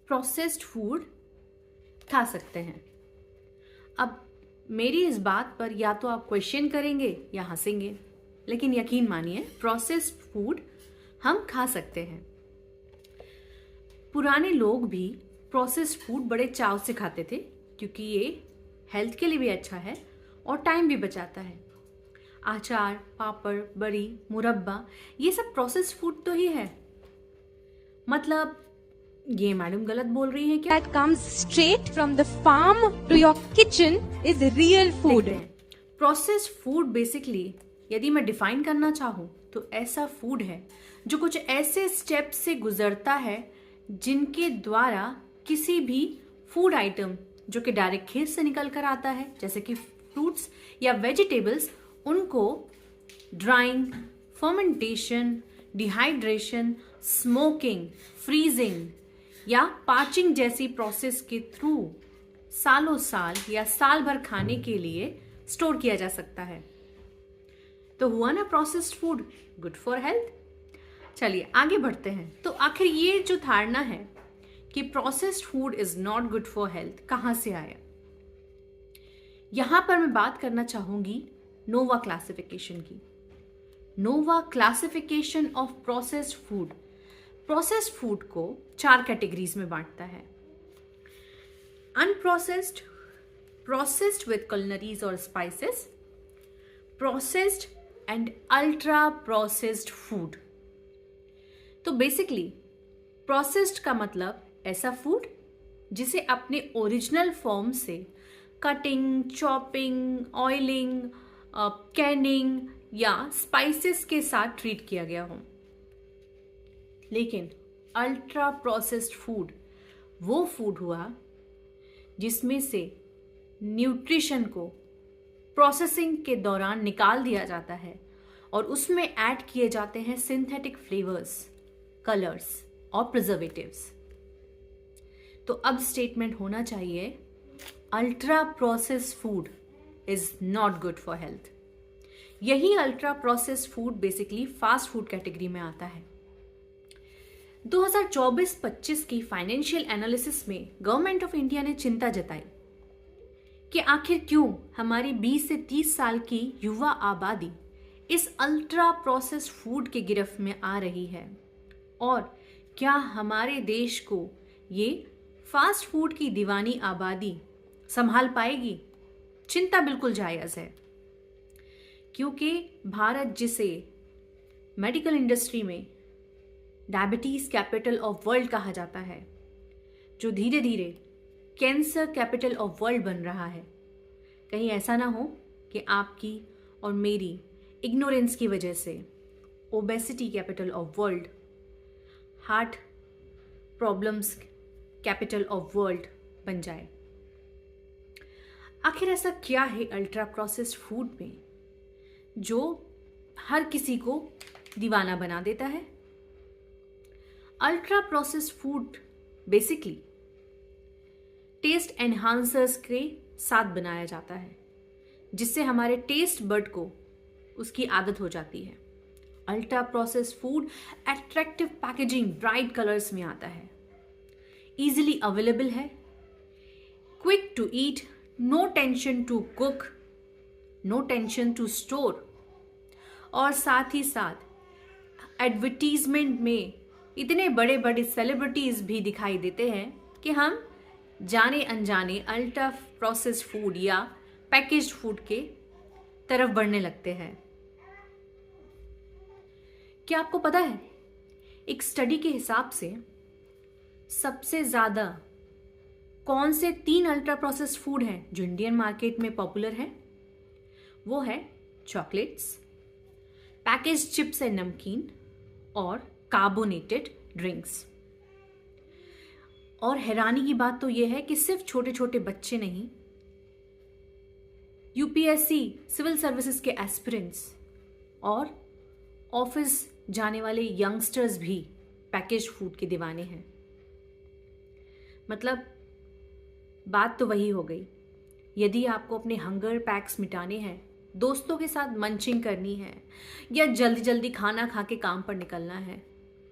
Processed food खा सकते हैं। अब मेरी इस बात पर या तो आप क्वेश्चन करेंगे या हंसेंगे, लेकिन यकीन मानिए प्रोसेस्ड फूड हम खा सकते हैं। पुराने लोग भी प्रोसेस्ड फूड बड़े चाव से खाते थे क्योंकि ये हेल्थ के लिए भी अच्छा है और टाइम भी बचाता है। अचार, पापड़, बड़ी, मुरब्बा, ये सब प्रोसेस्ड फूड तो ही है। मतलब ये मैडम गलत बोल रही है क्या? That comes straight from the farm to your kitchen is real food. Processed food basically यदि मैं डिफाइन करना चाहूँ तो ऐसा फूड है जो कुछ ऐसे स्टेप्स से गुजरता है जिनके द्वारा किसी भी फूड आइटम जो कि डायरेक्ट खेत से निकल कर आता है, जैसे कि फ्रूट्स या वेजिटेबल्स, उनको drawing, fermentation, dehydration, smoking, freezing या पाचिंग जैसी प्रोसेस के थ्रू सालों साल या साल भर खाने के लिए स्टोर किया जा सकता है। तो हुआ ना processed food good for health. चलिए आगे बढ़ते हैं। तो आखिर ये जो धारणा है कि processed food is not good for health कहां से आया? यहां पर मैं बात करना चाहूंगी नोवा क्लासिफिकेशन की। Nova classification of processed food processed food को 4 कैटेगरीज में बांटता है। अनप्रोसेस्ड, प्रोसेस्ड विद culinarys और spices, processed and ultra processed food. तो बेसिकली प्रोसेस्ड का मतलब ऐसा फूड जिसे अपने ओरिजिनल फॉर्म से कटिंग, चॉपिंग, ऑयलिंग, कैनिंग या स्पाइसेस के साथ ट्रीट किया गया हो। लेकिन अल्ट्रा प्रोसेस्ड फूड वो फूड हुआ जिसमें से न्यूट्रिशन को प्रोसेसिंग के दौरान निकाल दिया जाता है और उसमें ऐड किए जाते हैं सिंथेटिक फ्लेवर्स, कलर्स और प्रिजर्वेटिव्स। तो अब स्टेटमेंट होना चाहिए ultra processed food is not good for health. यही ultra processed food basically fast food category में आता है। 2024-25 की फाइनेंशियल एनालिसिस में गवर्नमेंट ऑफ इंडिया ने चिंता जताई कि आखिर क्यों हमारी 20 से 30 साल की युवा आबादी इस अल्ट्रा प्रोसेस्ड फूड के गिरफ्त में आ रही है और क्या हमारे देश को ये फास्ट फूड की दीवानी आबादी संभाल पाएगी? चिंता बिल्कुल जायज है, क्योंकि भारत जिसे मेडिकल इंडस्ट्री में डायबिटीज कैपिटल ऑफ वर्ल्ड कहा जाता है, जो धीरे धीरे कैंसर कैपिटल ऑफ वर्ल्ड बन रहा है, कहीं ऐसा ना हो कि आपकी और मेरी इग्नोरेंस की वजह से obesity capital of world, heart problems capital of world बन जाए। आखिर ऐसा क्या है अल्ट्रा प्रोसेस्ड फूड में जो हर किसी को दीवाना बना देता है? Ultra processed food basically taste enhancers के साथ बनाया जाता है, जिससे हमारे टेस्ट बड को उसकी आदत हो जाती है। Ultra processed food attractive packaging, bright colours में आता है, इजीली अवेलेबल है, quick to eat, no tension to cook, no tension to store, और साथ ही साथ एडवर्टीजमेंट में इतने बड़े बड़े सेलिब्रिटीज भी दिखाई देते हैं कि हम जाने अनजाने अल्ट्रा प्रोसेस्ड फूड या पैकेज्ड फूड के तरफ बढ़ने लगते हैं। क्या आपको पता है, एक स्टडी के हिसाब से सबसे ज्यादा कौन से 3 अल्ट्रा प्रोसेस्ड फूड हैं जो इंडियन मार्केट में पॉपुलर है? वो है चॉकलेट्स, पैकेज्ड चिप्स एंड नमकीन और कार्बोनेटेड ड्रिंक्स। और हैरानी की बात तो यह है कि सिर्फ छोटे छोटे बच्चे नहीं, यूपीएससी सिविल सर्विसेज के एस्पिरेंट्स और ऑफिस जाने वाले यंगस्टर्स भी पैकेज्ड फूड के दीवाने हैं। मतलब बात तो वही हो गई, यदि आपको अपने हंगर पैक्स मिटाने हैं, दोस्तों के साथ मंचिंग करनी है या जल्दी जल्दी खाना खा के काम पर निकलना है,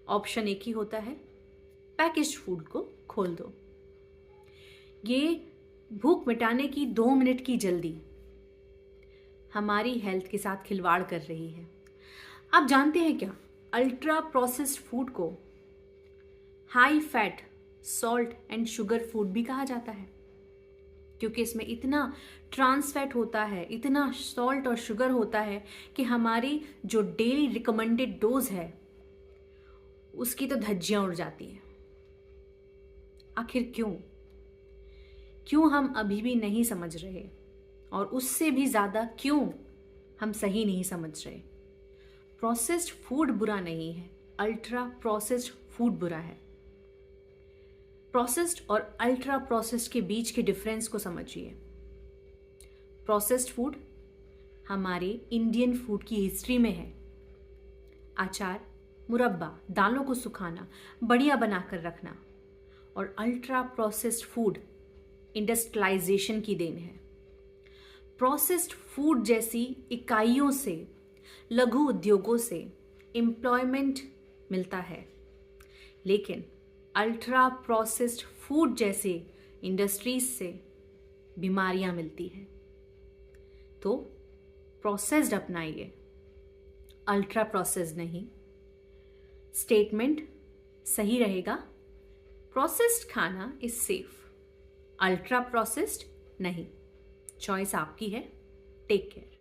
ऑप्शन एक ही होता है, पैकेज्ड फूड को खोल दो। ये भूख मिटाने की 2 मिनट की जल्दी हमारी हेल्थ के साथ खिलवाड़ कर रही है। आप जानते हैं क्या, अल्ट्रा प्रोसेस्ड फूड को high fat, salt and sugar food भी कहा जाता है, क्योंकि इसमें इतना ट्रांस फैट होता है, इतना सॉल्ट और शुगर होता है कि हमारी जो डेली रिकमेंडेड डोज है उसकी तो धज्जियां उड़ जाती है। आखिर क्यों हम अभी भी नहीं समझ रहे, और उससे भी ज्यादा क्यों हम सही नहीं समझ रहे। प्रोसेस्ड फूड बुरा नहीं है, अल्ट्रा प्रोसेस्ड फूड बुरा है। प्रोसेस्ड और अल्ट्रा प्रोसेस्ड के बीच के डिफरेंस को समझिए। प्रोसेस्ड फूड हमारे इंडियन फूड की हिस्ट्री में है। अचार, मुरब्बा, दालों को सुखाना, बढ़िया बनाकर रखना। और अल्ट्रा प्रोसेस्ड फूड इंडस्ट्रियलाइजेशन की देन है। प्रोसेस्ड फूड जैसी इकाइयों से, लघु उद्योगों से एम्प्लॉयमेंट मिलता है, लेकिन अल्ट्रा प्रोसेस्ड फूड जैसे इंडस्ट्रीज से बीमारियां मिलती हैं। तो प्रोसेस्ड अपनाइए, अल्ट्रा प्रोसेस्ड नहीं। स्टेटमेंट सही रहेगा, प्रोसेस्ड खाना इज सेफ, अल्ट्रा प्रोसेस्ड नहीं। चॉइस आपकी है। Take care.